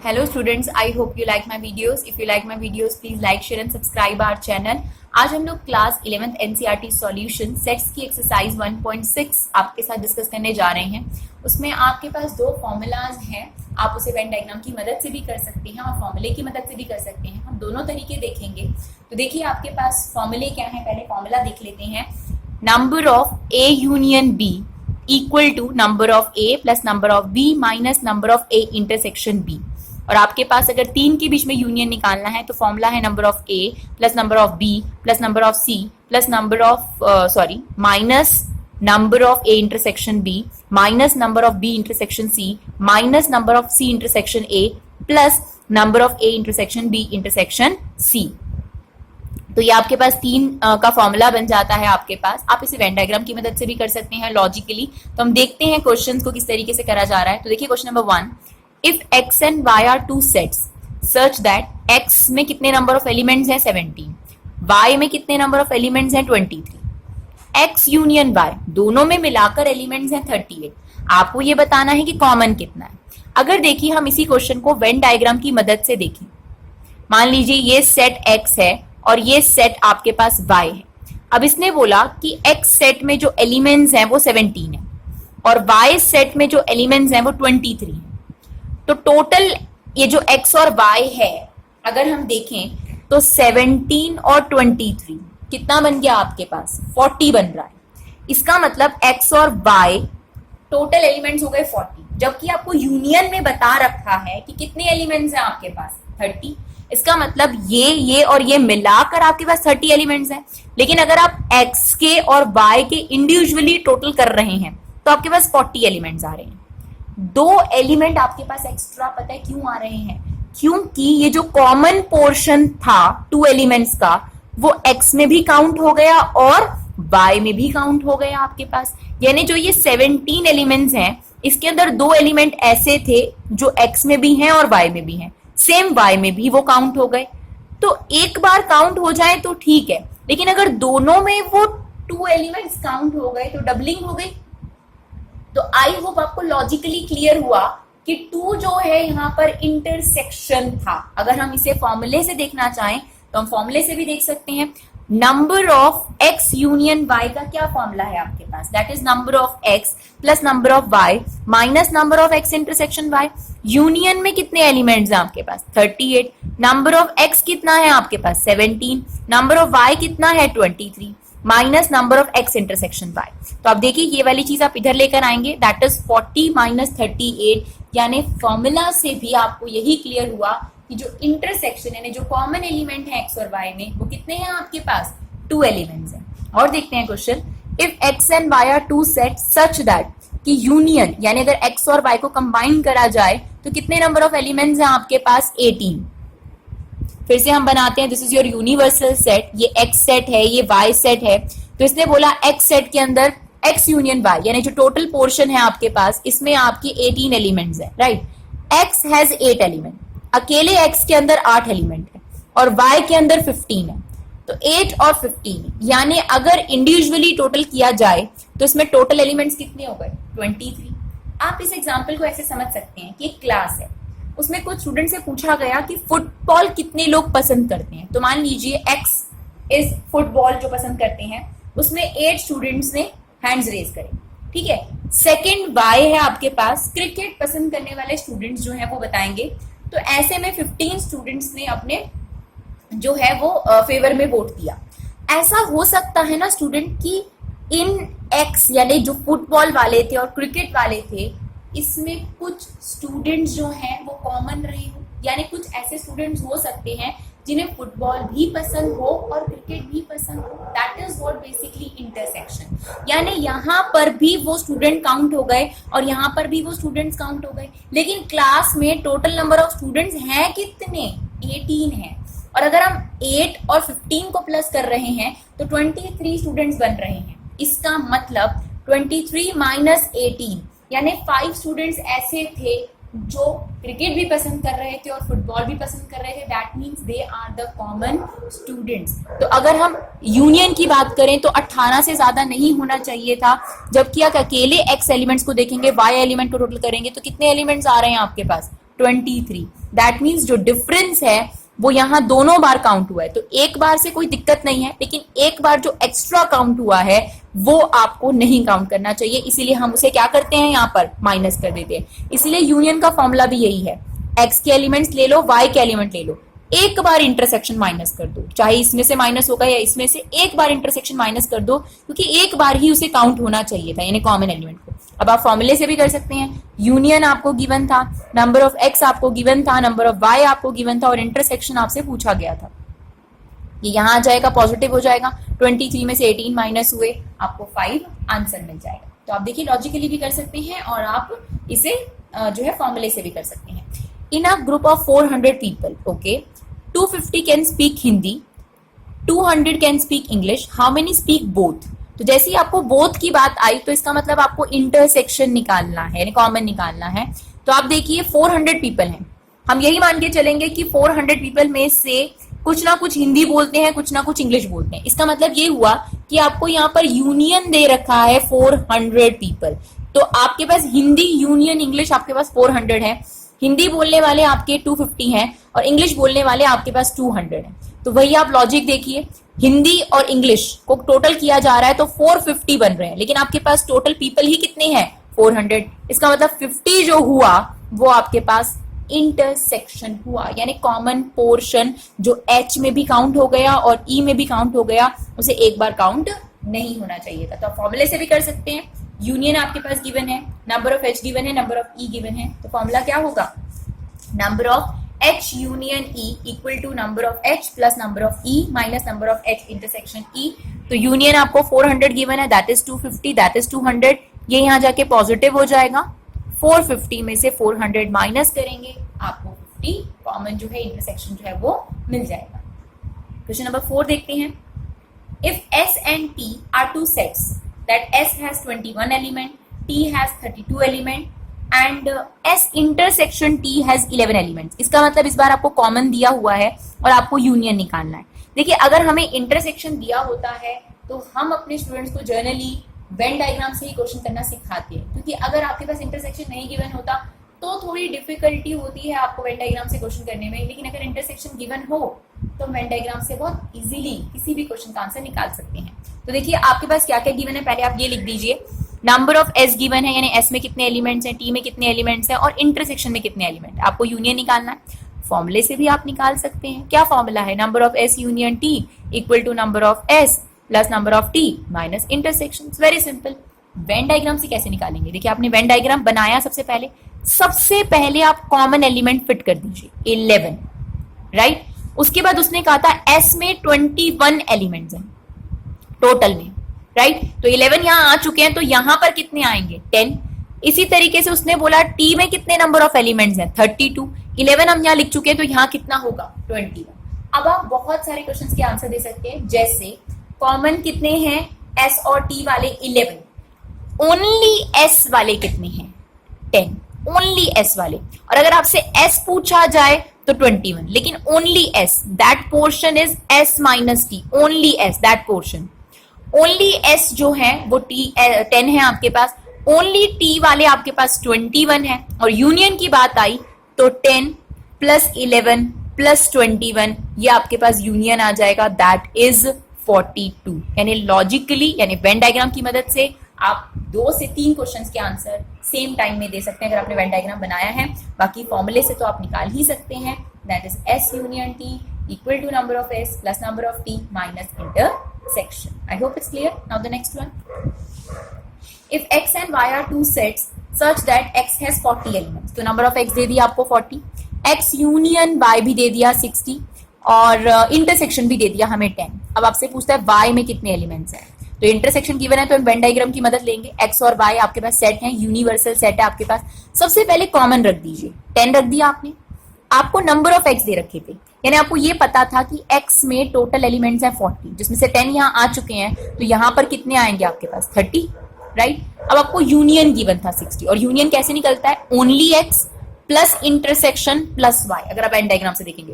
Hello students, I hope you like my videos. If you like my videos, please like, share and subscribe our channel. आज हम लोग class 11th NCERT solution sets की exercise 1.6 आपके साथ discuss करने जा रहे हैं। उसमें आपके पास दो फॉर्मूलाज हैं, आप उसे वेन डायग्राम की मदद से भी कर सकते हैं और फॉर्मूले की मदद से भी कर सकते हैं। हम दोनों तरीके देखेंगे। तो देखिए आपके पास फॉर्मूले क्या है, पहले फॉर्मूला देख लेते हैं। Number of A union B equal to number of A plus number of B minus number of A intersection B। और आपके पास अगर तीन के बीच में यूनियन निकालना है तो फॉर्मूला है number of A plus number of B plus number of C plus number of minus number of A intersection B minus number of B intersection C minus number of C intersection A plus number of A intersection B intersection C। तो ये आपके पास तीन का formula बन जाता है आपके पास। आप इसे वेन डायग्राम की मदद से भी कर सकते हैं लॉजिकली। तो हम देखते हैं क्वेश्चंस को किस तरीके से करा जा रहा है। तो देखिए question number 1, if x and y are two sets such that x में कितने नंबर ऑफ एलिमेंट्स हैं 17, y में कितने नंबर ऑफ एलिमेंट्स हैं 23, x यूनियन y दोनों में मिलाकर एलिमेंट्स हैं 38। आपको ये बताना है कि कॉमन कितना है। अगर देखिए हम इसी क्वेश्चन को वेन डायग्राम की मदद से देखें, मान लीजिए ये सेट x है और ये सेट आपके पास y है। अब इसने बोला कि x सेट में जो एलिमेंट्स हैं वो 17 है और y सेट में जो एलिमेंट्स हैं वो 23 है। तो टोटल ये जो x और y है अगर हम देखें तो 17 और 23 कितना बन गया आपके पास 40 बन रहा है। इसका मतलब x और y टोटल एलिमेंट्स हो गए 40, जबकि आपको यूनियन में बता रखा है कि कितने एलिमेंट्स हैं आपके पास 30। इसका मतलब ये और ये मिलाकर आपके पास 30 एलिमेंट्स हैं। लेकिन अगर आप x के और y के इंडिविजुअली टोटल कर रहे हैं तो आपके पास 40 एलिमेंट्स आ रहे हैं। दो एलिमेंट आपके पास एक्स्ट्रा पता है क्यों आ रहे हैं, क्योंकि ये जो कॉमन पोर्शन था टू एलिमेंट्स का वो x में भी काउंट हो गया और y में भी काउंट हो गया आपके पास। यानी जो ये 17 एलिमेंट्स हैं इसके अंदर दो एलिमेंट ऐसे थे जो x में भी हैं और y में भी हैं, सेम y में भी वो काउंट हो गए। तो एक बार काउंट हो जाए तो ठीक है, लेकिन अगर दोनों में वो टू एलिमेंट्स काउंट हो गए तो डबलिंग हो गई। तो आई होप आपको लॉजिकली क्लियर हुआ कि 2 जो है यहाँ पर इंटरसेक्शन था। अगर हम इसे फॉर्मूले से देखना चाहें तो हम फॉर्मूले से भी देख सकते हैं। Number of x union y का क्या फॉर्मूला है आपके पास, that is number of x plus number of y minus number of x intersection y। Union में कितने एलिमेंट्स हैं आपके पास 38, नंबर ऑफ x कितना है आपके पास 17, नंबर ऑफ y कितना है 23 minus number of x intersection y। तो आप देखिए ये वाली चीज आप इधर लेकर आएंगे, दैट इज 40 माइनस 38। यानी फॉर्मूला से भी आपको यही क्लियर हुआ कि जो इंटरसेक्शन यानी जो कॉमन एलिमेंट है x और y में वो कितने हैं आपके पास 2 एलिमेंट्स हैं। और देखते हैं question, if x and y are two set such that कि यूनियन यानी अगर x और y को कंबाइन करा जाए तो कितने नंबर ऑफ एलिमेंट्स हैं आपके पास 18। फिर से हम बनाते हैं, this is your universal set, ये x सेट है ये y सेट है। तो इसने बोला x सेट के अंदर x यूनियन y यानी जो टोटल पोर्शन है आपके पास इसमें आपकी 18 एलिमेंट्स है, राइट। x हैज 8 एलिमेंट, अकेले x के अंदर 8 एलिमेंट है और y के अंदर 15 है। तो 8 और 15 यानी अगर इंडिविजुअली टोटल किया जाए तो इसमें टोटल एलिमेंट्स कितने हो गए 23। आप इस एग्जाम्पल को ऐसे समझ सकते हैं कि एक क्लास है, उसमें कुछ स्टूडेंट से पूछा गया कि फुटबॉल कितने लोग पसंद करते हैं। तो मान लीजिए x इस फुटबॉल जो पसंद करते हैं उसमें 8 स्टूडेंट्स ने हैंड्स रेज करे, ठीक है। सेकंड y है आपके पास, क्रिकेट पसंद करने वाले स्टूडेंट्स जो हैं वो बताएंगे। तो ऐसे में 15 स्टूडेंट्स ने अपने जो है वो फेवर में वोट दिया। ऐसा हो सकता है ना स्टूडेंट कि इन x यानी जो फुटबॉल वाले थे और क्रिकेट वाले थे इसमें कुछ स्टूडेंट्स जो हैं वो कॉमन रहे हो, यानी कुछ ऐसे स्टूडेंट्स हो सकते हैं जिन्हें फुटबॉल भी पसंद हो और क्रिकेट भी पसंद हो। That is what basically intersection. यानी यहाँ पर भी वो स्टूडेंट काउंट हो गए और यहाँ पर भी वो स्टूडेंट्स काउंट हो गए, लेकिन क्लास में टोटल नंबर ऑफ स्टूडेंट्स हैं कितने 18 हैं। और अगर हम 8 और 15 को प्लस कर रहे हैं तो 23 स्टूडेंट्स बन रहे हैं। इसका मतलब 23 माइनस 18 यानी 5 स्टूडेंट्स ऐसे थे जो क्रिकेट भी पसंद कर रहे थे और फुटबॉल भी पसंद कर रहे थे। That means they are the common students. तो अगर हम यूनियन की बात करें तो 18 से ज्यादा नहीं होना चाहिए था, जबकि अगर अकेले x एलिमेंट्स को देखेंगे y एलिमेंट को टोटल करेंगे तो कितने एलिमेंट्स आ रहे हैं आपके पास 23। दैट मीन्स जो डिफरेंस है वो यहाँ दोनों बार काउंट हुआ है, तो एक बार से कोई दिक्कत नहीं है, लेकिन एक बार जो एक्स्ट्रा काउंट हुआ है वो आपको नहीं काउंट करना चाहिए, इसीलिए हम उसे क्या करते हैं, यहाँ पर माइनस कर देते हैं। इसीलिए यूनियन का फॉर्मूला भी यही है, एक्स के एलिमेंट्स ले लो, वाई के एलिमेंट ले लो, एक बार इंटरसेक्शन माइनस कर दो, चाहे इसमें से माइनस होगा या इसमें से, एक बार इंटरसेक्शन माइनस कर दो, क्योंकि एक बार ही उसे काउंट होना चाहिए था, यानी कॉमन एलिमेंट को। अब आप फॉर्मूले से भी कर सकते हैं, यूनियन आपको गिवन था, नंबर ऑफ एक्स आपको गिवन था, नंबर ऑफ वाई आपको गिवन था, और इंटरसेक्शन आपसे पूछा गया था। ये यहाँ आ जाएगा, पॉजिटिव हो जाएगा, 23 में से 18 माइनस हुए, आपको 5 आंसर मिल जाएगा। तो आप देखिए लॉजिकली भी कर सकते हैं और आप इसे जो है फॉर्मूले से भी कर सकते हैं। In a group of 400 people, okay, 250 can speak Hindi, 200 can speak English, how many speak both. तो जैसे ही आपको बोथ की बात आई तो इसका मतलब आपको इंटरसेक्शन निकालना है, यानी कॉमन निकालना है। तो आप देखिए 400 पीपल हैं, हम यही मान के चलेंगे कि 400 पीपल में से कुछ ना कुछ हिंदी बोलते हैं, कुछ ना कुछ इंग्लिश बोलते हैं। इसका मतलब ये हुआ कि आपको यहाँ पर यूनियन दे रखा है 400 पीपल, तो आपके पास हिंदी यूनियन इंग्लिश आपके पास 400 है, हिंदी बोलने वाले आपके 250 हैं और इंग्लिश बोलने वाले आपके पास 200 हैं। तो वही आप लॉजिक देखिए, हिंदी और इंग्लिश को टोटल किया जा रहा है तो 450 बन रहे हैं, लेकिन आपके पास टोटल पीपल ही कितने हैं, 400। इसका मतलब 50 जो हुआ वो आपके पास इंटरसेक्शन हुआ, यानी कॉमन पोर्शन जो एच में भी काउंट हो गया और ई में भी काउंट हो गया, उसे एक बार काउंट नहीं होना चाहिए था। तो आप फॉर्मूले से भी कर सकते हैं, यूनियन आपके पास गिवन है, नंबर ऑफ एच गिवन है, नंबर ऑफ ई गिवन है, तो फॉर्मूला क्या होगा, number of H union E equal to number of H plus number of E minus number of H intersection E. तो union आपको 400 given है, that is 250, that is 200, ये यहाँ जाके पॉजिटिव हो जाएगा, 450 में से 400 माइनस करेंगे, आपको 50 कॉमन जो है इंटरसेक्शन जो है वो मिल जाएगा। क्वेश्चन नंबर 4 देखते हैं, if S and T are two sets that S has 21 element, T has 32 element and S intersection T has 11 elements। इसका मतलब इस बार आपको कॉमन दिया हुआ है और आपको यूनियन निकालना है। देखिए अगर हमें इंटरसेक्शन दिया होता है तो हम अपने स्टूडेंट्स को जर्नली वेन डायग्राम से ही क्वेश्चन करना सिखाते हैं, क्योंकि अगर आपके पास इंटरसेक्शन नहीं गिवन होता तो थोड़ी डिफिकल्टी होती है आपको वेन डायग्राम से क्वेश्चन करने में, लेकिन अगर इंटरसेक्शन गिवन हो तो वेन डायग्राम से बहुत इजीली किसी भी क्वेश्चन का आंसर निकाल सकते हैं। तो देखिए आपके पास क्या क्या गिवन है, पहले आप ये लिख दीजिए, नंबर ऑफ एस गिवन है, यानी एस में कितने एलिमेंट्स हैं, टी में कितने एलिमेंट्स हैं और इंटरसेक्शन में कितने एलिमेंट है। आपको यूनियन निकालना है, फॉर्मूले से भी आप निकाल सकते हैं। क्या फॉर्मूला है, number of S union T equal to number of S plus number of T minus intersection. Very simple. Venn diagram से कैसे निकालेंगे, देखिए आपने वेन डायग्राम बनाया, सबसे पहले आप कॉमन एलिमेंट फिट कर दीजिए 11, राइट। उसके बाद उसने कहा था एस में 21 एलिमेंट्स हैं टोटल में, राइट। तो 11 यहां आ चुके हैं, तो यहां पर कितने आएंगे, 10। इसी तरीके से उसने बोला टी में कितने नंबर ऑफ एलिमेंट्स हैं, 32। 11 हम यहां लिख चुके हैं, तो यहां कितना होगा, 21। अब आप बहुत सारे क्वेश्चंस के आंसर दे सकते हैं, जैसे कॉमन कितने हैं एस और टी वाले, 11। ओनली एस वाले कितने हैं, 10। ओनली एस वाले, और अगर आपसे एस पूछा जाए तो 21, लेकिन only S, that portion is S minus T, only S that portion. Only S जो है वो टी 10 है आपके पास, ओनली टी वाले आपके पास 21 है, और यूनियन की बात आई तो 10 प्लस 11 प्लस 21, ये आपके पास यूनियन आ जाएगा, दैट इज 42। यानी लॉजिकली, यानी वेन डायग्राम की मदद से आप 2 से 3 क्वेश्चंस के आंसर सेम टाइम में दे सकते हैं अगर आपने वेन डायग्राम बनाया है। बाकी फॉर्मूले से तो आप निकाल ही सकते हैं, that is S union T equal to number of S plus number of T minus intersection. I hope it's clear. Now the next one. If x and y are two sets such that x has 40 elements, तो number of x दे दिया आपको 40, x union y भी दे दिया 60 और intersection भी दे दिया हमें 10। अब आपसे पूछता है y में कितने एलिमेंट्स हैं, तो इंटरसेक्शन गिवन है तो हम वेन डायग्राम की मदद लेंगे। x और y आपके पास सेट है, यूनिवर्सल सेट है आपके पास। सबसे पहले कॉमन रख दीजिए, 10 रख दिया आपने। आपको नंबर ऑफ x दे रखे थे, यानी आपको ये पता था कि x में टोटल एलिमेंट्स हैं 40, जिसमें से 10 यहाँ आ चुके हैं, तो यहाँ पर कितने आएंगे आपके पास, 30, राइट। अब आपको यूनियन गिवन था 60, और यूनियन कैसे निकलता है, only x plus intersection plus y। अगर आप एन डायग्राम से देखेंगे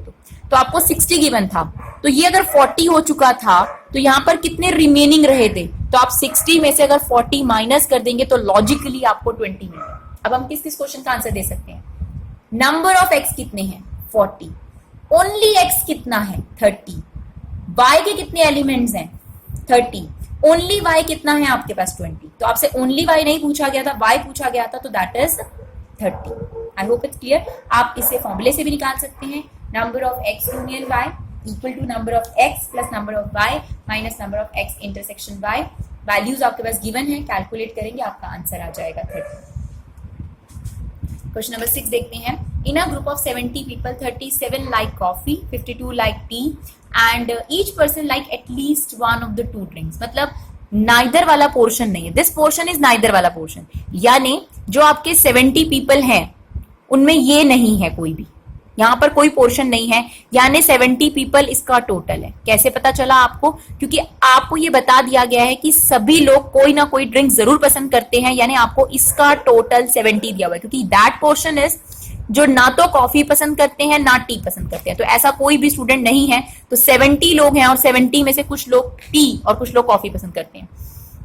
तो आपको 60 गिवन था, तो ये अगर 40 हो चुका था तो यहाँ पर कितने रिमेनिंग रहे थे, तो आप 60 में से अगर 40 माइनस कर देंगे तो लॉजिकली आपको 20 मिलेगा। अब हम किस किस क्वेश्चन का आंसर दे सकते हैं, नंबर ऑफ एक्स कितने हैं 40, ओनली एक्स कितना है 30, वाई के कितने एलिमेंट्स हैं 30, ओनली वाई कितना है आपके पास 20। तो आपसे ओनली वाई नहीं पूछा गया था, वाई पूछा गया था, तो that is 30। I hope it's clear. आप इसे फॉर्मूले से भी निकाल सकते हैं, number of X union Y equal to number of X plus number of Y minus number of X intersection Y. Values आपके पास गिवन है, कैलकुलेट करेंगे आपका आंसर आ जाएगा 30। क्वेश्चन नंबर 6 देखते हैं। In a group of 70 people 37 like coffee, 52 like tea and each person like at least one of the two drinks. मतलब neither वाला पोर्शन नहीं है, दिस पोर्शन इज नाइदर वाला पोर्शन, यानी जो आपके 70 पीपल हैं उनमें ये नहीं है, कोई भी यहां पर कोई पोर्शन नहीं है, यानी 70 पीपल इसका टोटल है। कैसे पता चला आपको? क्योंकि आपको ये बता दिया गया है कि सभी लोग कोई ना कोई ड्रिंक जरूर पसंद करते हैं, यानी आपको इसका टोटल 70 दिया हुआ है, क्योंकि दैट पोर्शन इज जो ना तो कॉफी पसंद करते हैं ना टी पसंद करते हैं। तो ऐसा कोई भी स्टूडेंट नहीं है। तो 70 लोग हैं और 70 में से कुछ लोग टी और कुछ लोग कॉफी पसंद करते हैं।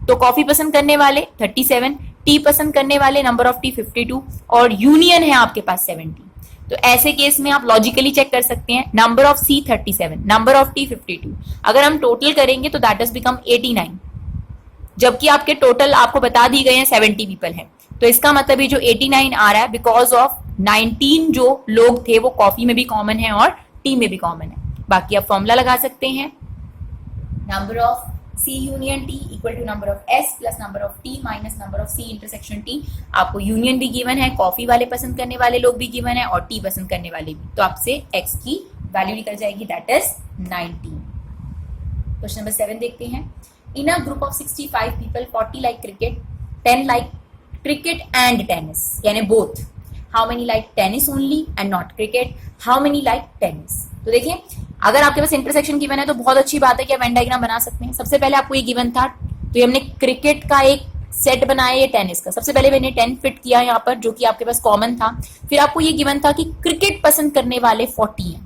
तो कॉफी पसंद करने वाले 37, टी पसंद करने वाले नंबर ऑफ टी 52 और यूनियन है आपके पास 70। तो ऐसे केस में आप लॉजिकली चेक कर सकते हैं, number of C 37, number of T 52। अगर हम टोटल करेंगे तो दैट इज बिकम 89, जबकि आपके टोटल आपको बता दी गए हैं 70 पीपल हैं। तो इसका मतलब ये जो 89 आ रहा है बिकॉज ऑफ 19 जो लोग थे वो कॉफी में भी कॉमन है और टी में भी कॉमन है। बाकी आप फॉर्मूला लगा सकते हैं, number of C union T equal to number of S plus number of T minus number of C intersection T। आपको यूनियन भी गिवन है, कॉफी वाले पसंद करने वाले लोग भी गिवन है और टी पसंद करने वाले भी। तो आपसे x की वैल्यू निकल जाएगी, दैट इज 19। क्वेश्चन नंबर 7 देखते हैं। In a group of 65 people 40 like cricket, 10 like cricket and tennis, यानी both. How many like tennis only and not cricket, how many like tennis. तो देखिए, अगर आपके पास इंटरसेक्शन गिवन है तो बहुत अच्छी बात है कि आप वेन डायग्राम बना सकते हैं। सबसे पहले आपको ये गिवन था, तो हमने क्रिकेट का एक सेट बनाया, ये टेनिस का। सबसे पहले मैंने 10 फिट किया यहाँ पर, जो कि आपके पास कॉमन था। फिर आपको ये गिवन था कि क्रिकेट पसंद करने वाले 40 हैं,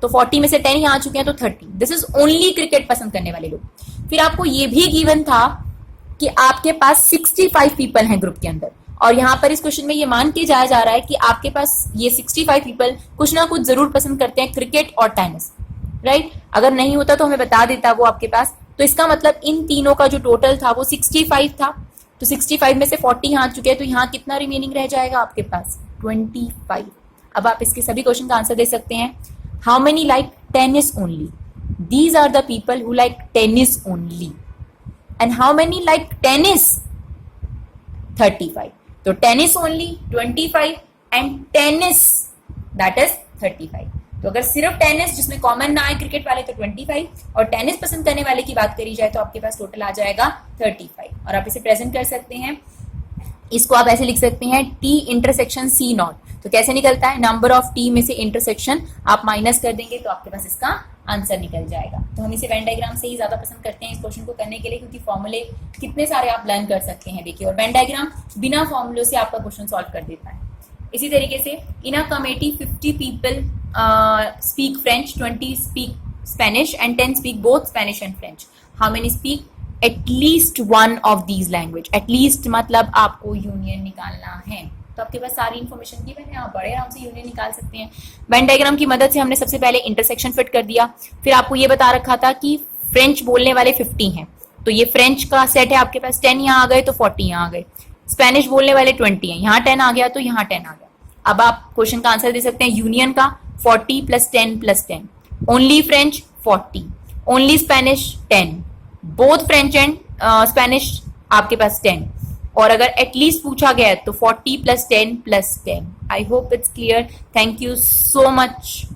तो 40 में से 10 यहाँ आ चुके हैं, तो 30। दिस इज ओनली क्रिकेट पसंद करने वाले लोग। फिर आपको ये भी गिवन था कि आपके पास 65 पीपल हैं ग्रुप के अंदर, और यहाँ पर इस क्वेश्चन में ये मान के जाया जा रहा है कि आपके पास ये 65 पीपल कुछ ना कुछ जरूर पसंद करते हैं, क्रिकेट और टेनिस, राइट। अगर नहीं होता तो हमें बता देता वो आपके पास। तो इसका मतलब इन तीनों का जो टोटल था वो 65 था। तो 65 में से 40 यहाँ आ चुके हैं, तो यहाँ कितना रिमेनिंग रह जाएगा आपके पास 25। अब आप इसके सभी क्वेश्चन का आंसर दे सकते हैं। How many like tennis only, these are the people who like tennis only. And how many like tennis 35। तो tennis only 25 and tennis that is 35। तो अगर सिर्फ टेनिस जिसमें कॉमन ना आए क्रिकेट वाले तो 25, और टेनिस पसंद करने वाले की बात करी जाए तो आपके पास टोटल आ जाएगा 35। और आप इसे प्रेजेंट कर सकते हैं, इसको आप ऐसे लिख सकते हैं टी इंटरसेक्शन सी नॉट। तो कैसे निकलता है, नंबर ऑफ टी में से इंटरसेक्शन आप माइनस कर देंगे तो आपके पास इसका आंसर निकल जाएगा। तो हम इसे वेन डायग्राम से ही ज्यादा पसंद करते हैं इस क्वेश्चन को करने के लिए, क्योंकि फॉर्मूले कितने सारे आप लर्न कर सकते हैं। देखिए, और वेन डायग्राम बिना फॉर्मूलों से आपका क्वेश्चन सॉल्व कर देता है। इसी तरीके से in a committee 50 people speak French, 20 speak Spanish and 10 speak both Spanish and French. How many speak at least one of these language. At least मतलब आपको यूनियन निकालना है, तो आपके पास सारी इन्फॉर्मेशन गिवन है, आप बड़े आराम से यूनियन निकाल सकते हैं। वेन डायग्राम की मदद से हमने सबसे पहले इंटरसेक्शन फिट कर दिया, फिर आपको ये बता रखा था कि फ्रेंच बोलने वाले 50 हैं, तो ये फ्रेंच का सेट है आपके पास। 10 यहाँ आ गए तो 40 यहाँ आ गए। स्पेनिश बोलने वाले 20 हैं, यहाँ 10 आ गया तो यहाँ 10 आ गया। अब आप क्वेश्चन का आंसर दे सकते हैं यूनियन का 40 + 10 + 10, only French 40, only Spanish 10, both French and Spanish आपके पास 10, और अगर एटलीस्ट पूछा गया तो 40 + 10 + 10। आई hope it's clear. Thank you so much.